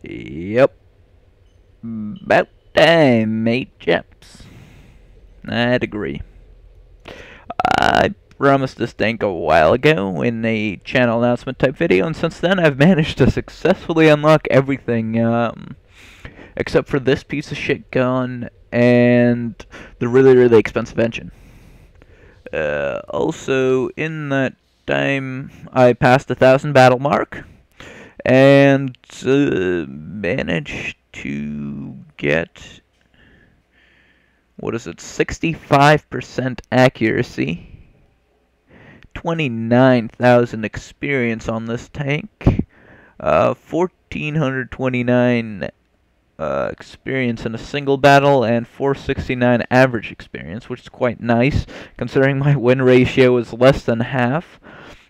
Yep. About time, mate chaps. I'd agree. I promised this tank a while ago in a channel announcement type video, and since then I've managed to successfully unlock everything, except for this piece of shit gun and the really expensive engine. Also, in that time, I passed the 1,000 battle mark, and managed to get, what is it, 65% accuracy, 29,000 experience on this tank, 1,429 experience in a single battle, and 469 average experience, which is quite nice, considering my win ratio is less than half.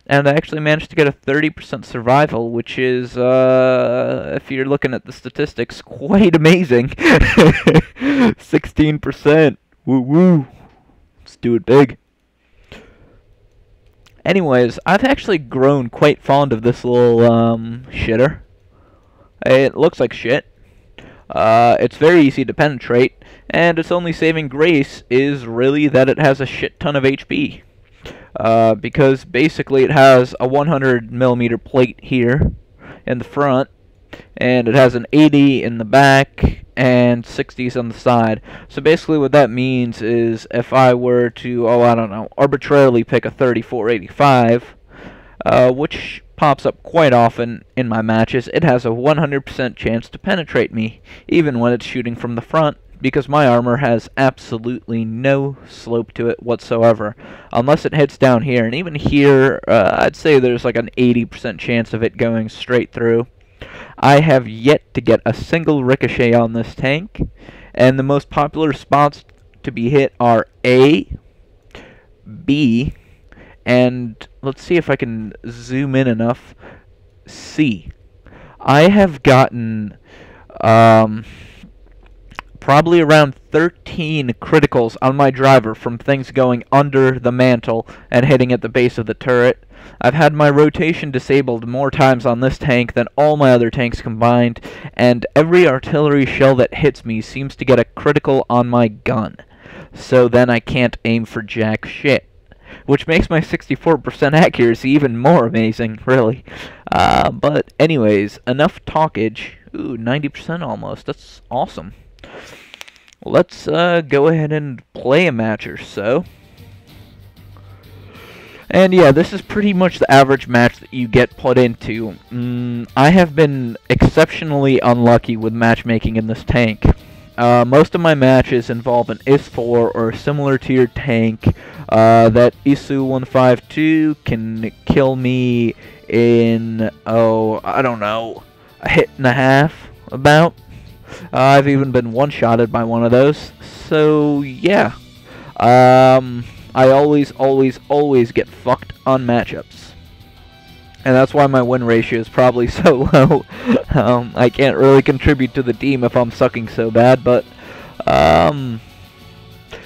And I actually managed to get a 30% survival, which is, if you're looking at the statistics, quite amazing. 16%. Woo woo. Let's do it big. Anyways, I've actually grown quite fond of this little, shitter. It looks like shit. It's very easy to penetrate, and its only saving grace is really that it has a shit ton of HP. Because basically it has a 100mm plate here in the front, and it has an 80 in the back, and 60s on the side. So basically what that means is if I were to, I don't know, arbitrarily pick a 3485, which pops up quite often in my matches, it has a 100% chance to penetrate me, even when it's shooting from the front, because my armor has absolutely no slope to it whatsoever, unless it hits down here. And even here, I'd say there's like an 80% chance of it going straight through. I have yet to get a single ricochet on this tank, and the most popular spots to be hit are A, B, and let's see if I can zoom in enough, C. I have gotten probably around 13 criticals on my driver from things going under the mantle and hitting at the base of the turret. I've had my rotation disabled more times on this tank than all my other tanks combined, and every artillery shell that hits me seems to get a critical on my gun. So then I can't aim for jack shit, which makes my 64% accuracy even more amazing, really. But anyways, enough talkage. Ooh, 90% almost. That's awesome. Let's go ahead and play a match or so. And yeah, this is pretty much the average match that you get put into. I have been exceptionally unlucky with matchmaking in this tank. Most of my matches involve an IS-4 or a similar tiered tank. That ISU 152 can kill me in, I don't know, a hit and a half, about. I've even been one-shotted by one of those. So, yeah. I always get fucked on matchups. And that's why my win ratio is probably so low. I can't really contribute to the team if I'm sucking so bad, but,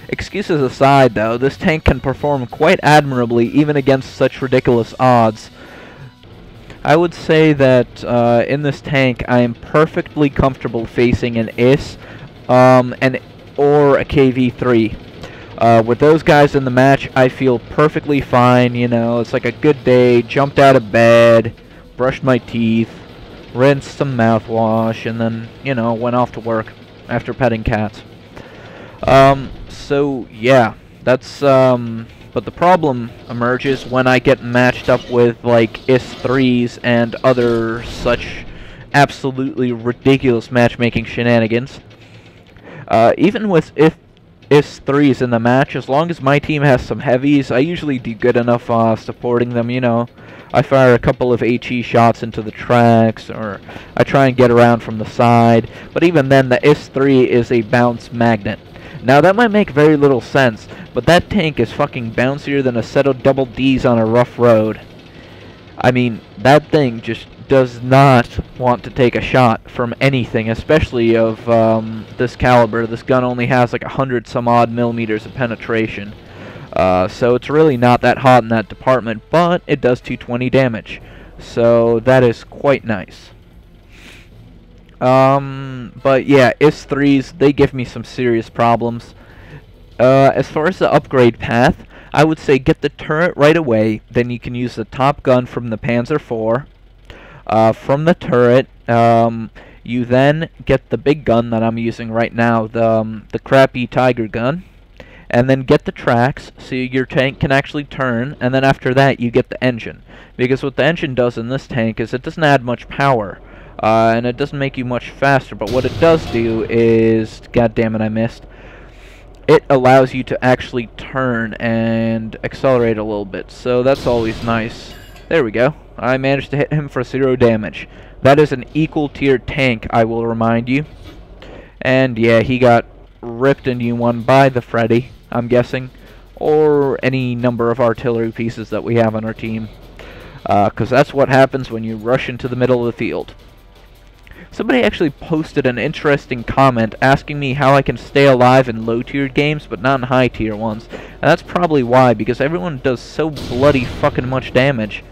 excuses aside, though, this tank can perform quite admirably even against such ridiculous odds. I would say that in this tank I am perfectly comfortable facing an IS or a KV3. With those guys in the match, I feel perfectly fine. You know, it's like a good day, jumped out of bed, brushed my teeth, rinsed some mouthwash, and then, you know, went off to work after petting cats. So, yeah, that's, but the problem emerges when I get matched up with, like, IS-3s and other such absolutely ridiculous matchmaking shenanigans. Even with IS-3s in the match, as long as my team has some heavies, I usually do good enough supporting them, you know. I fire a couple of HE shots into the tracks, or I try and get around from the side, but even then the IS-3 is a bounce magnet. Now that might make very little sense, but that tank is fucking bouncier than a set of double Ds on a rough road. I mean, that thing just does not want to take a shot from anything, especially of this caliber. This gun only has like 100 some odd millimeters of penetration. So it's really not that hot in that department, but it does 220 damage. So that is quite nice. But yeah, IS-3s, they give me some serious problems. As far as the upgrade path, I would say get the turret right away, then you can use the top gun from the Panzer IV. From the turret, you then get the big gun that I'm using right now, the crappy Tiger gun, and then get the tracks so your tank can actually turn, and then after that you get the engine. Because what the engine does in this tank is it doesn't add much power, and it doesn't make you much faster, but what it does do is, god damn it, I missed. It allows you to actually turn and accelerate a little bit, so that's always nice. There we go. I managed to hit him for 0 damage. That is an equal tier tank, I will remind you. And yeah, he got ripped into one by the Freddy, I'm guessing, or any number of artillery pieces that we have on our team. Because that's what happens when you rush into the middle of the field. Somebody actually posted an interesting comment asking me how I can stay alive in low-tiered games, but not in high-tier ones. And that's probably why, because everyone does so bloody fucking much damage.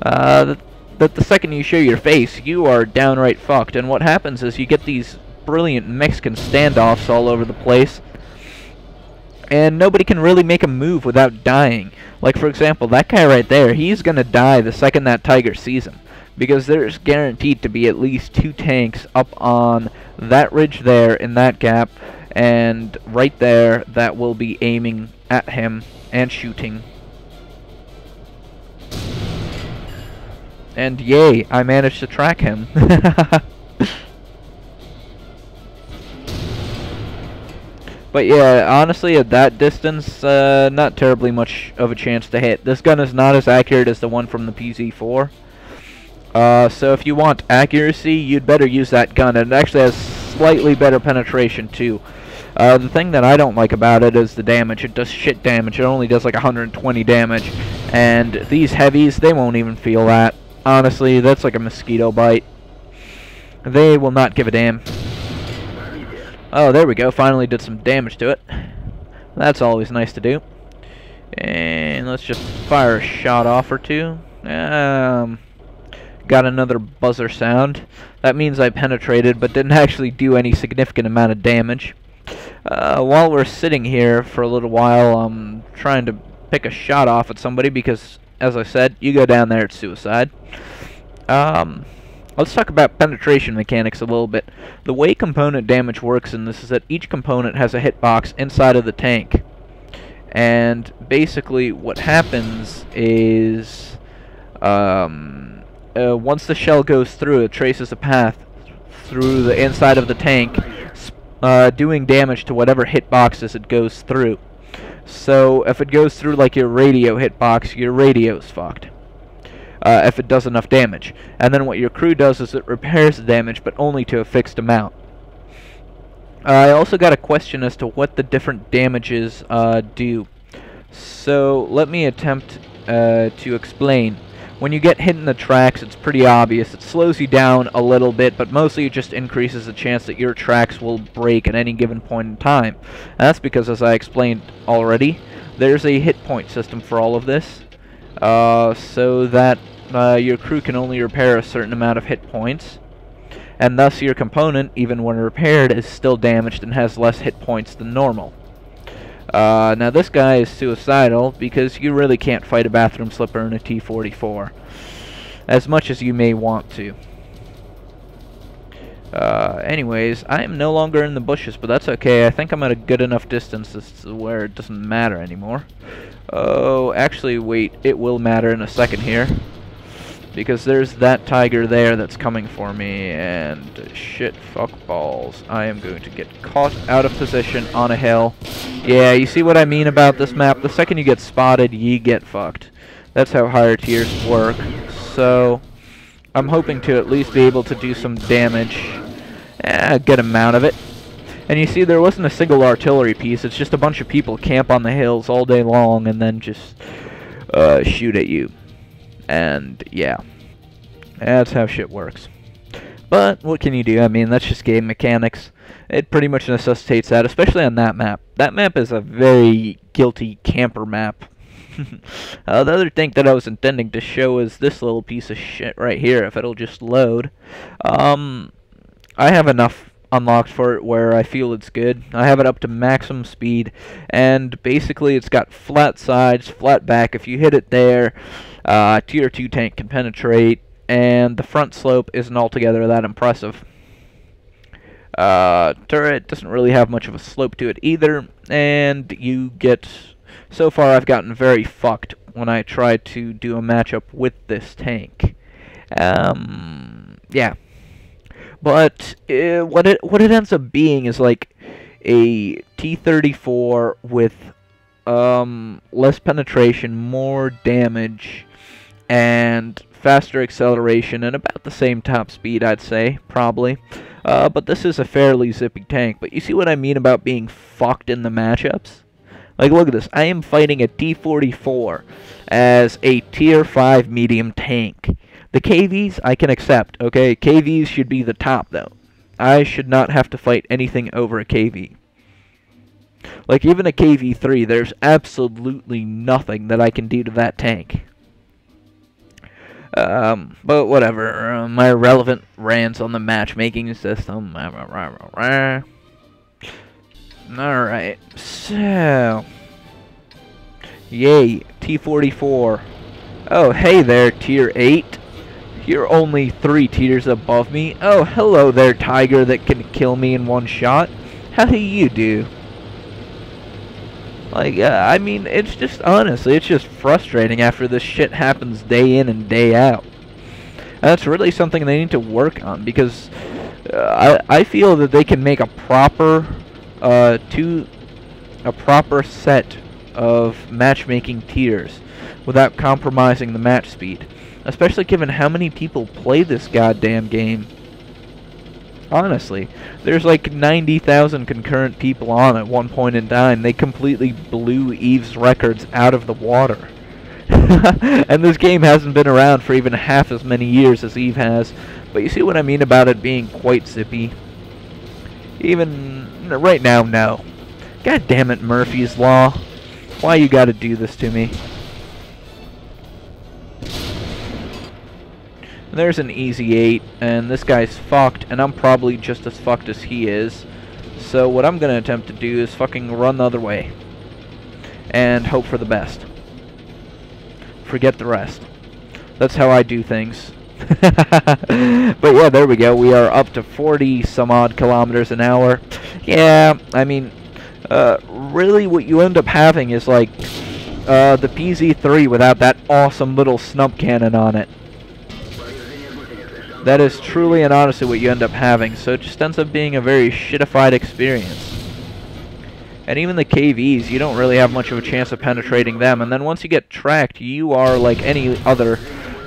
That the second you show your face, you are downright fucked. And what happens is you get these brilliant Mexican standoffs all over the place, and nobody can really make a move without dying. Like, for example, that guy right there, he's gonna die the second that Tiger sees him. Because there's guaranteed to be at least 2 tanks up on that ridge there in that gap, and right there that will be aiming at him and shooting. And yay, I managed to track him. But yeah, honestly, at that distance, not terribly much of a chance to hit. This gun is not as accurate as the one from the PZ4. So if you want accuracy, you'd better use that gun. And it actually has slightly better penetration, too. The thing that I don't like about it is the damage. It does shit damage. It only does like 120 damage. And these heavies, they won't even feel that. Honestly, that's like a mosquito bite. They will not give a damn. Oh, there we go. Finally did some damage to it. That's always nice to do. And let's just fire a shot off or two. Got another buzzer sound. That means I penetrated, but didn't actually do any significant amount of damage. While we're sitting here for a little while, I'm trying to pick a shot off at somebody because, as I said, you go down there, it's suicide. Let's talk about penetration mechanics a little bit. The way component damage works in this is that each component has a hitbox inside of the tank. And basically what happens is, once the shell goes through, it traces a path through the inside of the tank, doing damage to whatever hitboxes it goes through. So if it goes through like your radio hitbox, your radio's fucked. If it does enough damage. And then what your crew does is it repairs the damage, but only to a fixed amount. I also got a question as to what the different damages do. So let me attempt to explain. When you get hit in the tracks, it's pretty obvious. It slows you down a little bit, but mostly it just increases the chance that your tracks will break at any given point in time. And that's because, as I explained already, there's a hit point system for all of this, so that your crew can only repair a certain amount of hit points, and thus your component, even when repaired, is still damaged and has less hit points than normal. Now this guy is suicidal because you really can't fight a bathroom slipper in a T-44 as much as you may want to. Anyways, I am no longer in the bushes, but that's okay. I think I'm at a good enough distance as to where it doesn't matter anymore. Oh, actually, wait, it will matter in a second here. Because there's that tiger there that's coming for me, and shit, fuck balls. I am going to get caught out of position on a hill. Yeah, you see what I mean about this map? The second you get spotted, ye get fucked. That's how higher tiers work. So, I'm hoping to at least be able to do some damage. A good amount of it. And you see, there wasn't a single artillery piece. It's just a bunch of people camp on the hills all day long and then just shoot at you. And yeah, that's how shit works. But what can you do? I mean, that's just game mechanics. It pretty much necessitates that, especially on that map. That map is a very guilty camper map. The other thing that I was intending to show is this little piece of shit right here, if it'll just load. I have enough unlocked for it where I feel it's good. I have it up to maximum speed, and basically it's got flat sides, flat back. If you hit it there, tier 2 tank can penetrate, and the front slope isn't altogether that impressive. Turret doesn't really have much of a slope to it either, and you get... So far I've gotten very fucked when I try to do a matchup with this tank. Yeah. But what it ends up being is like a T-34 with less penetration, more damage, and faster acceleration, and about the same top speed, I'd say, probably. But this is a fairly zippy tank. But you see what I mean about being fucked in the matchups? Like, look at this. I am fighting a T-44 as a Tier 5 medium tank. The KVs I can accept, okay? KVs should be the top, though. I should not have to fight anything over a KV. Like, even a KV-3, there's absolutely nothing that I can do to that tank. But whatever. My relevant rants on the matchmaking system. Alright, so... Yay, T-44. Oh, hey there, Tier 8. You're only 3 tiers above me. Oh, hello there, Tiger that can kill me in one shot. How do you do? Like, I mean, it's just, honestly, it's just frustrating after this shit happens day in and day out. And that's really something they need to work on, because I feel that they can make a proper, proper set of matchmaking tiers without compromising the match speed. Especially given how many people play this goddamn game. Honestly, there's like 90,000 concurrent people on at one point in time. They completely blew Eve's records out of the water. And this game hasn't been around for even half as many years as Eve has. But you see what I mean about it being quite zippy? Even right now, no. God damn it, Murphy's Law. Why you gotta do this to me? There's an easy 8, and this guy's fucked, and I'm probably just as fucked as he is. So what I'm gonna attempt to do is fucking run the other way. And hope for the best. Forget the rest. That's how I do things. But yeah, there we go. We are up to 40 some odd kilometers an hour. Yeah, I mean, really what you end up having is like the PZ3 without that awesome little snub cannon on it. That is truly and honestly what you end up having, so it just ends up being a very shitified experience. And even the KVs, you don't really have much of a chance of penetrating them, and then once you get tracked, you are like any other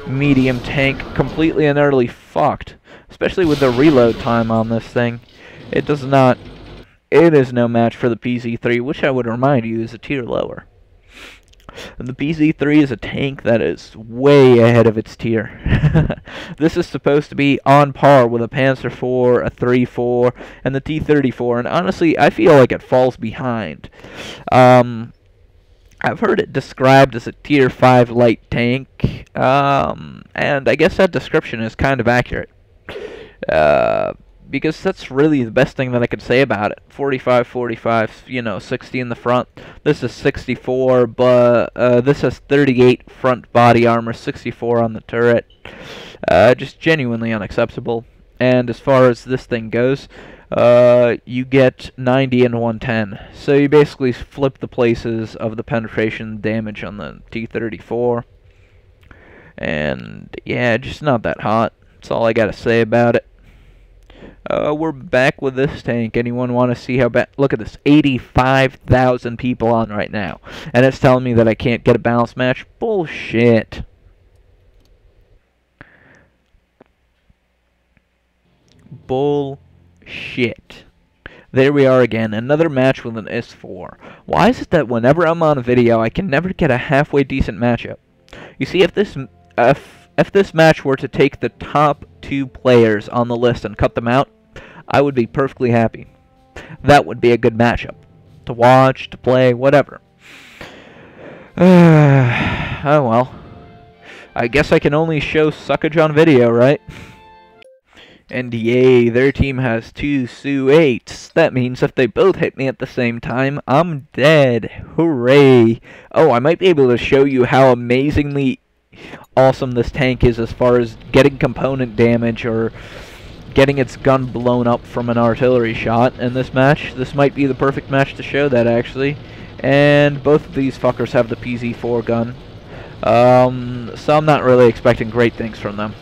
medium tank, completely and utterly fucked. Especially with the reload time on this thing. It is no match for the PZ3, which I would remind you is a tier lower. And the PZ3 is a tank that is way ahead of its tier. This is supposed to be on par with a Panzer IV, a 3-4, and the T-34, and honestly, I feel like it falls behind. I've heard it described as a tier 5 light tank, and I guess that description is kind of accurate. Because that's really the best thing that I could say about it. 45, 45, you know, 60 in the front. This is 64, but this has 38 front body armor, 64 on the turret. Just genuinely unacceptable. And as far as this thing goes, you get 90 and 110. So you basically flip the places of the penetration damage on the T-34. And yeah, just not that hot. That's all I gotta say about it. We're back with this tank. Anyone want to see how bad? Look at this, 85,000 people on right now, and it's telling me that I can't get a balanced match. Bullshit. Bullshit. There we are again, another match with an S4. Why is it that whenever I'm on a video, I can never get a halfway decent matchup? You see, if this match were to take the top 2 players on the list and cut them out, I would be perfectly happy. That would be a good matchup. To watch, to play, whatever. Oh well. I guess I can only show suckage on video, right? And yay, their team has 2 Su-8s. That means if they both hit me at the same time, I'm dead. Hooray. Oh, I might be able to show you how amazingly awesome this tank is as far as getting component damage or getting its gun blown up from an artillery shot in this match. This might be the perfect match to show that, actually. And both of these fuckers have the PZ4 gun. So I'm not really expecting great things from them.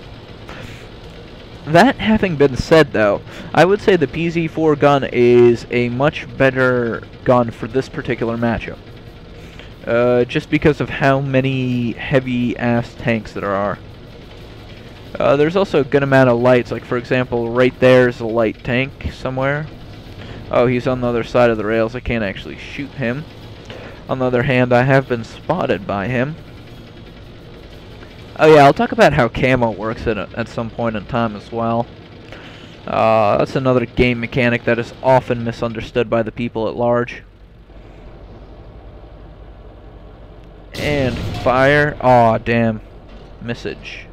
That having been said, though, I would say the PZ4 gun is a much better gun for this particular matchup. Just because of how many heavy-ass tanks there are. There's also a good amount of lights, like for example, right there's a light tank somewhere. Oh, he's on the other side of the rails, I can't actually shoot him. On the other hand, I have been spotted by him. Oh yeah, I'll talk about how camo works at some point in time as well. That's another game mechanic that is often misunderstood by the people at large. And fire. Aw, damn. Message.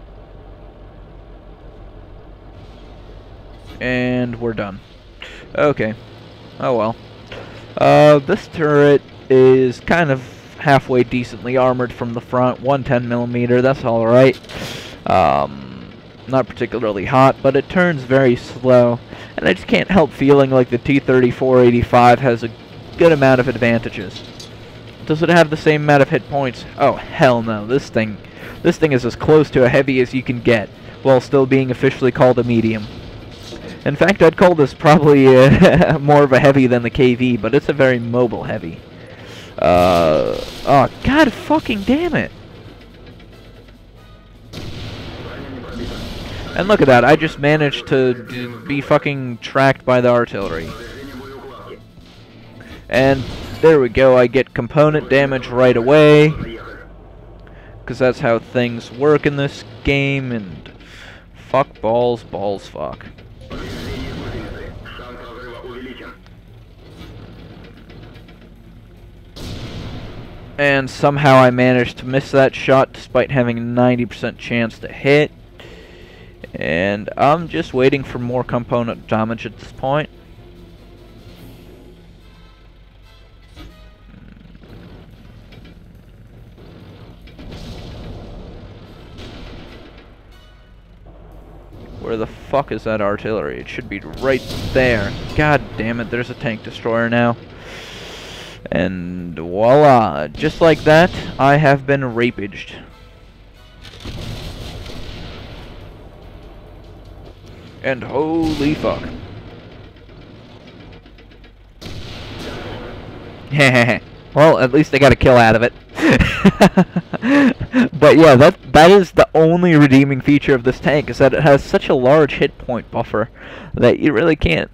And we're done. Okay. Oh well. This turret is kind of halfway decently armored from the front. 110mm, that's alright. Not particularly hot, but it turns very slow. And I just can't help feeling like the T-34-85 has a good amount of advantages. Does it have the same amount of hit points? Oh, hell no. This thing is as close to a heavy as you can get, while still being officially called a medium. In fact, I'd call this probably more of a heavy than the KV, but it's a very mobile heavy. Oh, god fucking damn it. And look at that, I just managed to be fucking tracked by the artillery. And there we go, I get component damage right away. Because that's how things work in this game, and fuck balls, balls fuck. And somehow I managed to miss that shot despite having a 90% chance to hit. And I'm just waiting for more component damage at this point. Where the fuck is that artillery? It should be right there. God damn it, there's a tank destroyer now. And voila, just like that, I have been rapaged. And holy fuck. Well, at least I got a kill out of it. But yeah, that is the only redeeming feature of this tank, is that it has such a large hit point buffer that you really can't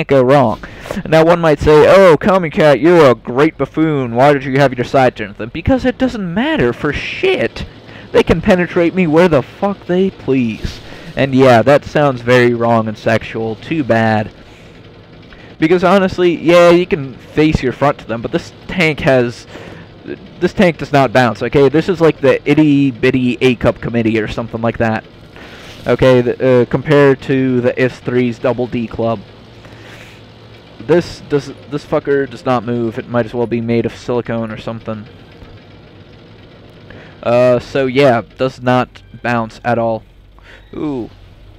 go wrong. Now one might say, "Oh, Commie-Cat, you're a great buffoon. Why did you have your side turned to them?" Because it doesn't matter for shit. They can penetrate me where the fuck they please. And yeah, that sounds very wrong and sexual. Too bad. Because honestly, yeah, you can face your front to them, but this tank does not bounce, okay? This is like the itty-bitty A-Cup committee or something like that. Okay, compared to the S3's Double D Club. This fucker does not move. It might as well be made of silicone or something. So yeah, does not bounce at all. Ooh.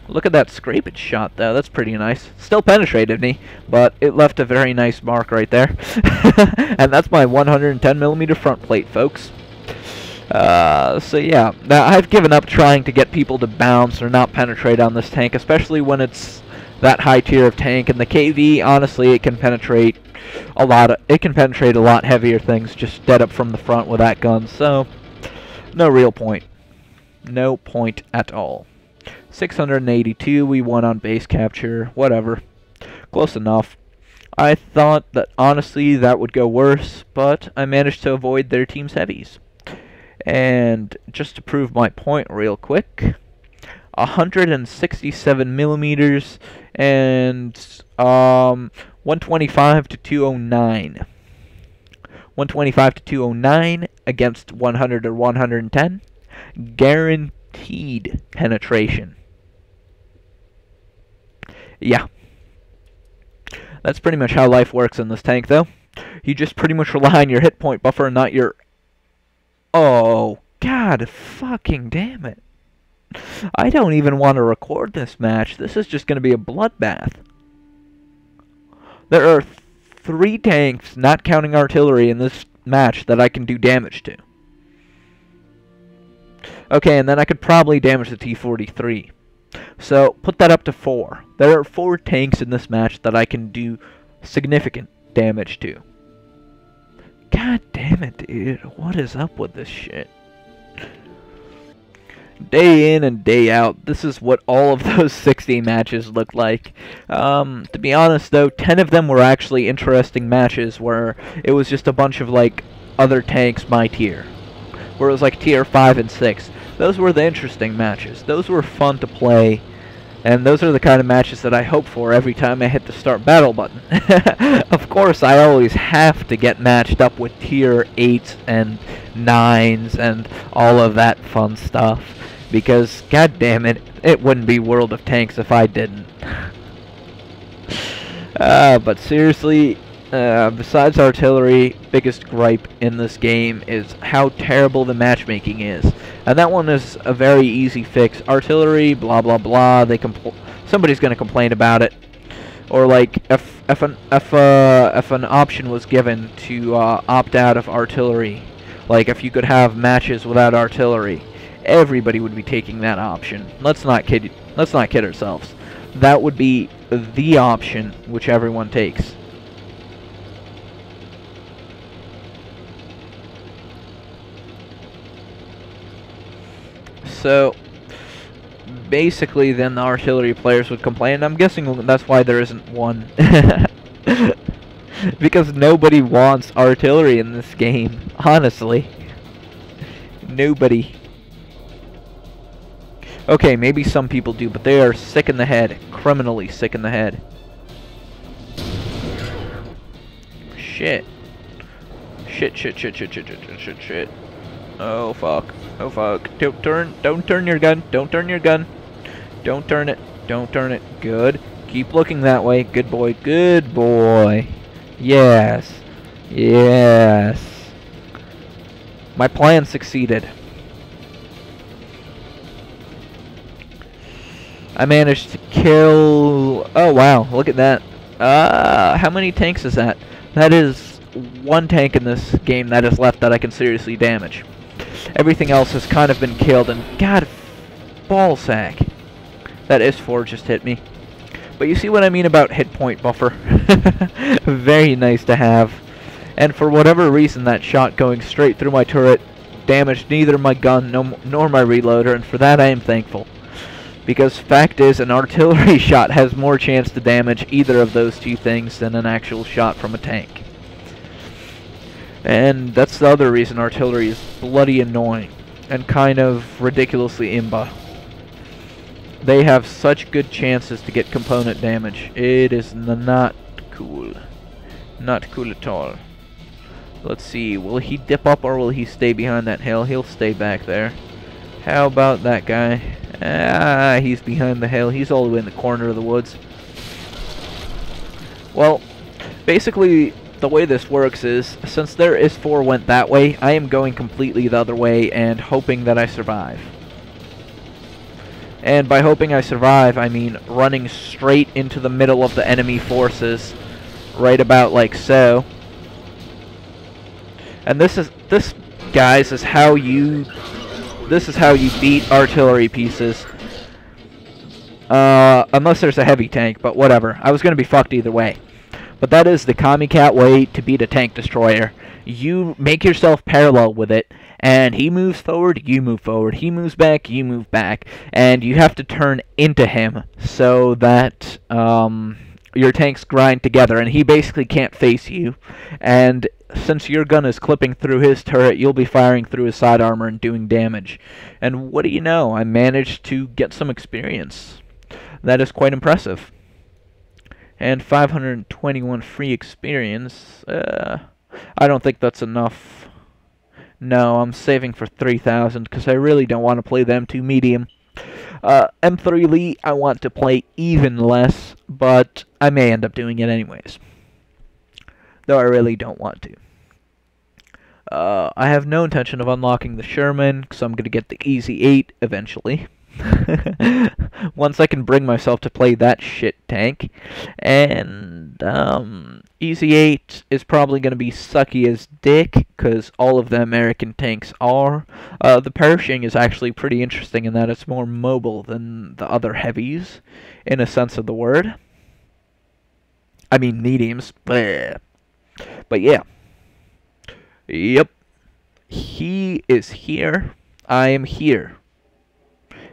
Look at that scrapage shot, though. That's pretty nice. Still penetrated me, but it left a very nice mark right there. And that's my 110mm front plate, folks. So yeah, now I've given up trying to get people to bounce or not penetrate on this tank, especially when it's that high tier of tank. And the KV, honestly, it can penetrate a lot heavier things just dead up from the front with that gun. So no real point. No point at all. 682, we won on base capture, whatever. Close enough. I thought that, honestly, that would go worse, but I managed to avoid their team's heavies. And just to prove my point real quick, 167mm and 125 to 209. 125 to 209 against 100 or 110. Guaranteed penetration. Yeah. That's pretty much how life works in this tank, though. You just pretty much rely on your hit point buffer and not your... Oh, god fucking damn it. I don't even want to record this match. This is just going to be a bloodbath. There are 3 tanks, not counting artillery, in this match that I can do damage to. Okay, and then I could probably damage the T-43. So, put that up to 4. There are 4 tanks in this match that I can do significant damage to. God damn it, dude. What is up with this shit? Day in and day out, this is what all of those 60 matches look like. To be honest, though, 10 of them were actually interesting matches where it was just a bunch of, like, other tanks my tier. Where it was, like, tier 5 and 6. Those were the interesting matches. Those were fun to play. And those are the kind of matches that I hope for every time I hit the start battle button. Of course, I always have to get matched up with tier 8s and 9s and all of that fun stuff. Because, god damn it, it wouldn't be World of Tanks if I didn't. But seriously, besides artillery, biggest gripe in this game is how terrible the matchmaking is. And that one is a very easy fix. Artillery, blah blah blah. Somebody's gonna complain about it. Or like if an option was given to opt out of artillery, like if you could have matches without artillery, everybody would be taking that option. Let's not kid ourselves. That would be the option which everyone takes. So, basically, then the artillery players would complain. I'm guessing that's why there isn't one. Because nobody wants artillery in this game, honestly. Nobody. Okay, maybe some people do, but they are sick in the head. Criminally sick in the head. Shit. Shit. Oh fuck. Oh fuck. Don't turn your gun. Don't turn your gun. Don't turn it. Don't turn it. Good. Keep looking that way. Good boy. Good boy. Yes. Yes. My plan succeeded. I managed to kill... Oh wow, look at that. How many tanks is that? That is 1 tank in this game that is left that I can seriously damage. Everything else has kind of been killed, and god, ballsack. That S4 just hit me. But you see what I mean about hit point buffer? Very nice to have. And for whatever reason, that shot going straight through my turret damaged neither my gun nor my reloader, and for that I am thankful. Because fact is, an artillery shot has more chance to damage either of those 2 things than an actual shot from a tank. And that's the other reason artillery is bloody annoying and kind of ridiculously imba. They have such good chances to get component damage. It is not cool. Not cool at all. Let's see, will he dip up or will he stay behind that hill? He'll stay back there. How about that guy? Ah, he's behind the hill. He's all the way in the corner of the woods. Well, basically, the way this works is, since their IS-4 went that way, I am going completely the other way and hoping that I survive. And by hoping I survive, I mean running straight into the middle of the enemy forces, right about like so. And this, guys, is how you beat artillery pieces. Unless there's a heavy tank, but whatever. I was going to be fucked either way. But that is the Kami-Cat way to beat a tank destroyer. You make yourself parallel with it, and he moves forward, you move forward. He moves back, you move back. And you have to turn into him so that your tanks grind together, and he basically can't face you. And since your gun is clipping through his turret, you'll be firing through his side armor and doing damage. And what do you know? I managed to get some experience. That is quite impressive. And 521 free experience. I don't think that's enough. No, I'm saving for 3,000 because I really don't want to play the M2 medium. M3 Lee, I want to play even less. but I may end up doing it anyways, though I really don't want to. I have no intention of unlocking the Sherman, so I'm going to get the Easy 8 eventually. Once I can bring myself to play that shit tank. And Easy 8 is probably going to be sucky as dick, because all of the American tanks are. The Pershing is actually pretty interesting in that it's more mobile than the other heavies, in a sense of the word. I mean mediums. Bleh. But yeah. Yep. He is here. I am here.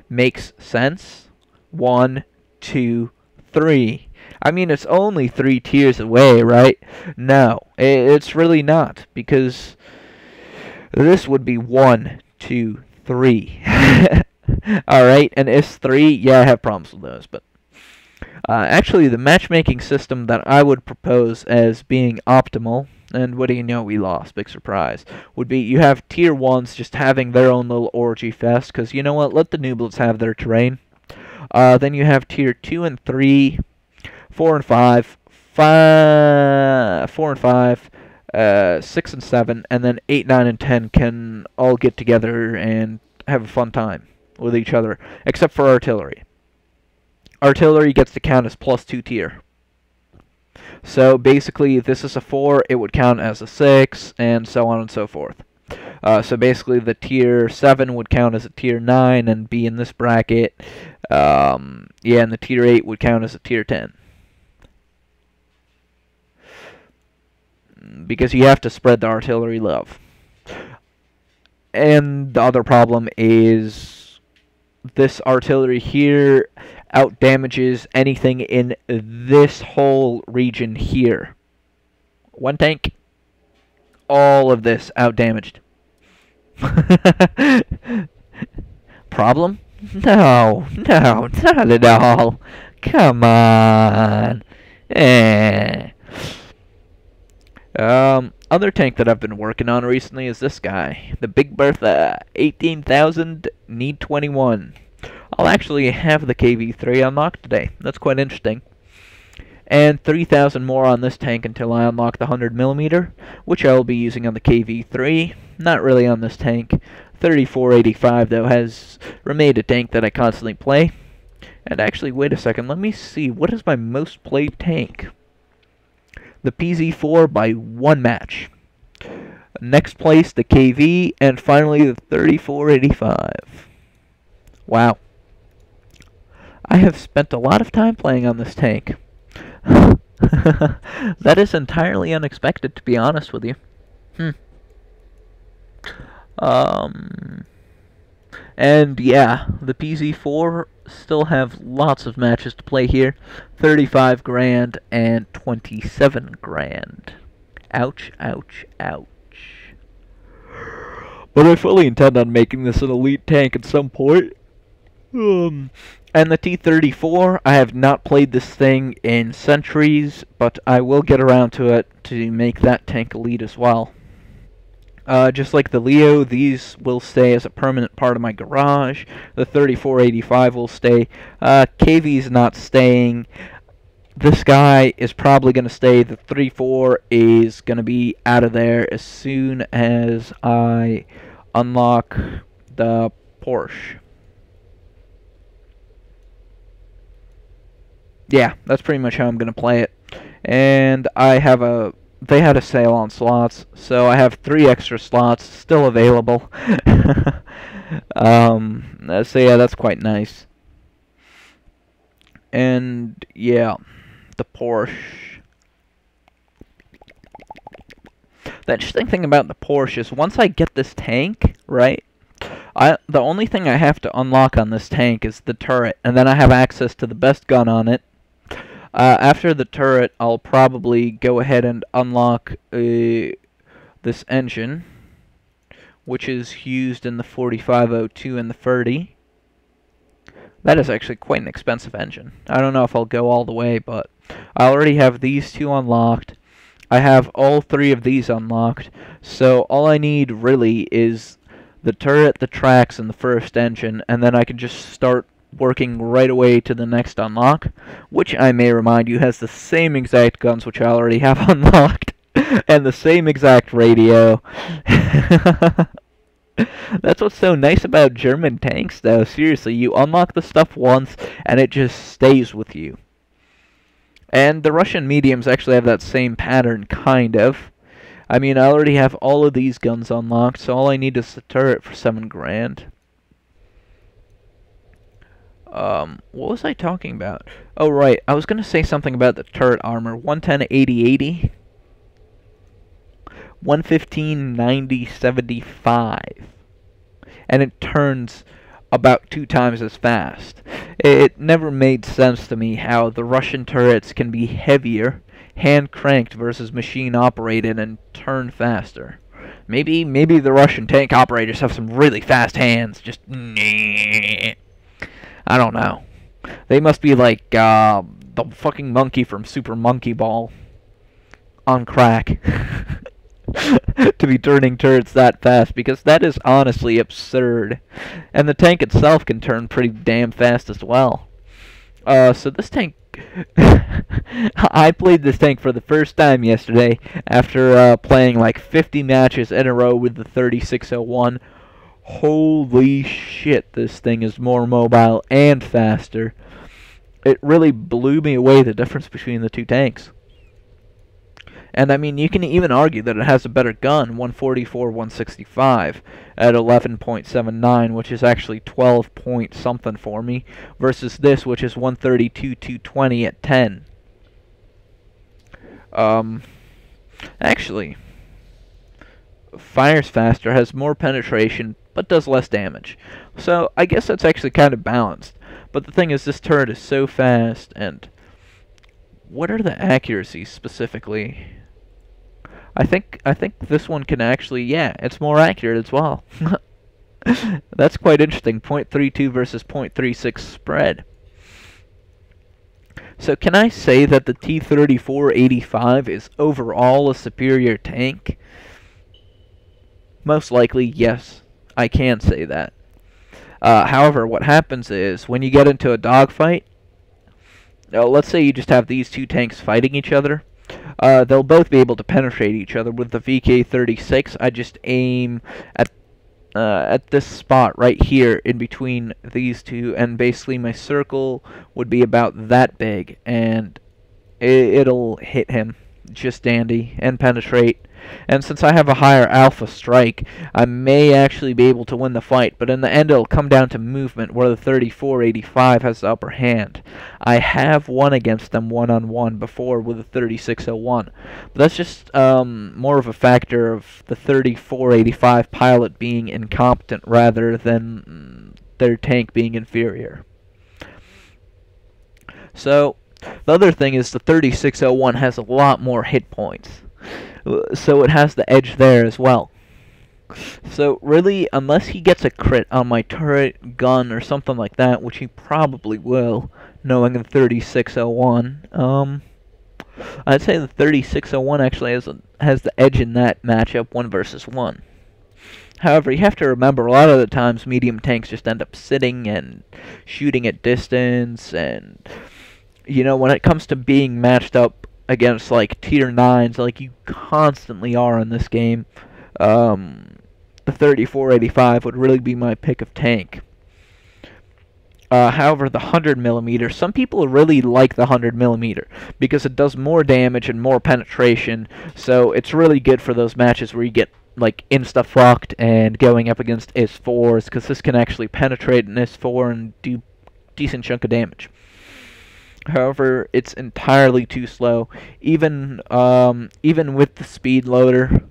Makes sense. 1, 2, 3. I mean, it's only 3 tiers away, right? No, it's really not, because this would be 1, 2, 3. Alright, and S3, yeah, I have problems with those, but actually, the matchmaking system that I would propose as being optimal, and what do you know, we lost, big surprise, would be you have tier 1s just having their own little orgy fest, because you know what, let the nooblets have their terrain. Then you have tier 2 and 3, 4 and 5, 4 and 5, 6 and 7, and then 8, 9, and 10 can all get together and have a fun time with each other, except for artillery. Artillery gets to count as +2 tier. So basically, if this is a 4, it would count as a 6, and so on and so forth. So basically, the tier 7 would count as a tier 9 and be in this bracket. Yeah, and the tier 8 would count as a tier 10. Because you have to spread the artillery love. And the other problem is this artillery here outdamages anything in this whole region here. 1 tank. All of this outdamaged. Problem? No, not at all. Come on. Other tank that I've been working on recently is this guy. The Big Bertha 18,000 Need 21. I'll actually have the KV3 unlocked today. That's quite interesting. And 3,000 more on this tank until I unlock the 100mm, which I will be using on the KV3. Not really on this tank. 3485, though, has remained a tank that I constantly play. And actually, wait a second, let me see. What is my most played tank? The PZ4 by 1 match. Next place, the KV, and finally the 3485. Wow. I have spent a lot of time playing on this tank. That is entirely unexpected, to be honest with you. And yeah, the PZ4 still have lots of matches to play here. 35 grand and 27 grand. Ouch, ouch, ouch. But I fully intend on making this an elite tank at some point. And the T-34, I have not played this thing in centuries, but I will get around to it to make that tank elite as well. Just like the Leo, these will stay as a permanent part of my garage. The 3485 will stay. KV's not staying. This guy is probably going to stay. The 34 is going to be out of there as soon as I unlock the Porsche. Yeah, that's pretty much how I'm going to play it. And I have they had a sale on slots, so I have 3 extra slots still available. So yeah, that's quite nice. And yeah, the Porsche. The interesting thing about the Porsche is once I get this tank, right, the only thing I have to unlock on this tank is the turret, and then I have access to the best gun on it. After the turret, I'll probably go ahead and unlock this engine, which is used in the 4502 and the 30. That is actually quite an expensive engine. I don't know if I'll go all the way, but I already have these 2 unlocked. I have all 3 of these unlocked, so all I need really is the turret, the tracks, and the first engine, and then I can just start working right away to the next unlock, which I may remind you has the same exact guns which I already have unlocked, and the same exact radio. That's what's so nice about German tanks, though. Seriously, you unlock the stuff once, and it just stays with you. And the Russian mediums actually have that same pattern, kind of. I mean, I already have all of these guns unlocked, so all I need is the turret for 7 grand. What was I talking about? Oh, right, I was going to say something about the turret armor. 110, 80, 80. 115, 90, 75. And it turns about 2 times as fast. It never made sense to me how the Russian turrets can be heavier, hand-cranked versus machine-operated, and turn faster. Maybe the Russian tank operators have some really fast hands. Just I don't know. They must be like the fucking monkey from Super Monkey Ball on crack. To be turning turrets that fast, because that is honestly absurd. And the tank itself can turn pretty damn fast as well. So this tank... I played this tank for the first time yesterday after playing like 50 matches in a row with the 3601. Holy shit, this thing is more mobile and faster. It really blew me away, the difference between the two tanks. And I mean, you can even argue that it has a better gun, 144-165 at 11.79, which is actually 12 point something for me, versus this, which is 132-220 at 10. Actually, fires faster, has more penetration, but does less damage. So I guess that's actually kind of balanced. But the thing is, this turret is so fast, and what are the accuracies specifically? I think this one can actually, yeah, it's more accurate as well. That's quite interesting. 0.32 versus 0.36 spread. So can I say that the T-3485 is overall a superior tank? Most likely, yes. I can say that. However, what happens is, when you get into a dogfight, let's say you just have these two tanks fighting each other, they'll both be able to penetrate each other. With the VK36, I just aim at this spot right here in between these two, and basically my circle would be about that big, and it'll hit him just dandy and penetrate. And since I have a higher alpha strike, I may actually be able to win the fight, but in the end it'll come down to movement, where the 3485 has the upper hand. I have won against them one-on-one before with the 3601, but that's just more of a factor of the 3485 pilot being incompetent rather than their tank being inferior. So, the other thing is the 3601 has a lot more hit points, so it has the edge there as well. So really, unless he gets a crit on my turret, gun, or something like that, which he probably will, knowing the 3601, I'd say the 3601 actually has the edge in that matchup, 1 versus 1. However, you have to remember, a lot of the times medium tanks just end up sitting and shooting at distance, and you know, when it comes to being matched up against like tier 9s, like you constantly are in this game, the 3485 would really be my pick of tank. However, the 100mm, some people really like the 100mm because it does more damage and more penetration, so it's really good for those matches where you get like insta-fucked and going up against IS-4s, because this can actually penetrate an IS-4 and do decent chunk of damage. However, it's entirely too slow, even with the speed loader,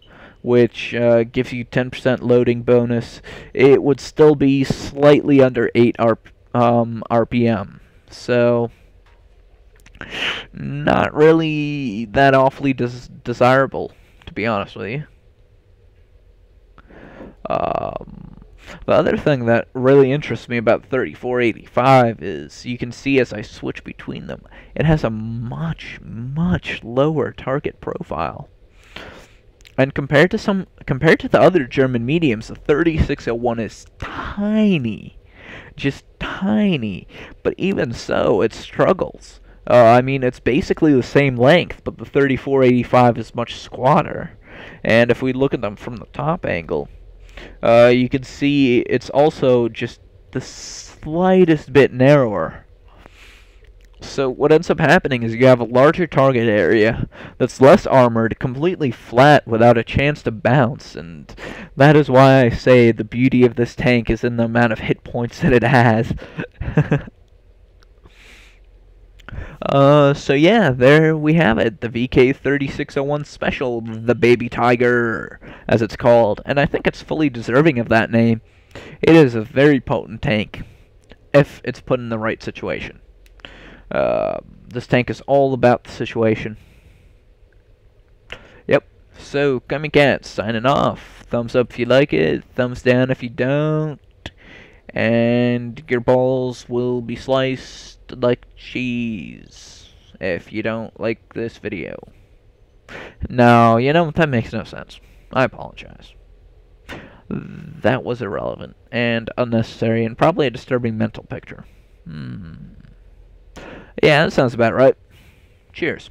which gives you 10% loading bonus. It would still be slightly under 8 RPM, so not really that awfully desirable, to be honest with you. The other thing that really interests me about 3485 is you can see as I switch between them, it has a much lower target profile. And compared to the other German mediums, the 3601 is tiny. just tiny. But even so, it struggles. I mean, it's basically the same length, but the 3485 is much squatter. And if we look at them from the top angle, you can see it's also just the slightest bit narrower. So what ends up happening is you have a larger target area that's less armored, completely flat without a chance to bounce, and that is why I say the beauty of this tank is in the amount of hit points that it has. So yeah, there we have it, the VK3601 Special, the Baby Tiger, as it's called, and I think it's fully deserving of that name. It is a very potent tank, if it's put in the right situation. This tank is all about the situation. Yep, so Gummy Cat signing off. Thumbs up if you like it, thumbs down if you don't, and your balls will be sliced like cheese if you don't like this video. No, you know, that makes no sense. I apologize. That was irrelevant and unnecessary and probably a disturbing mental picture. Yeah, that sounds about right. Cheers.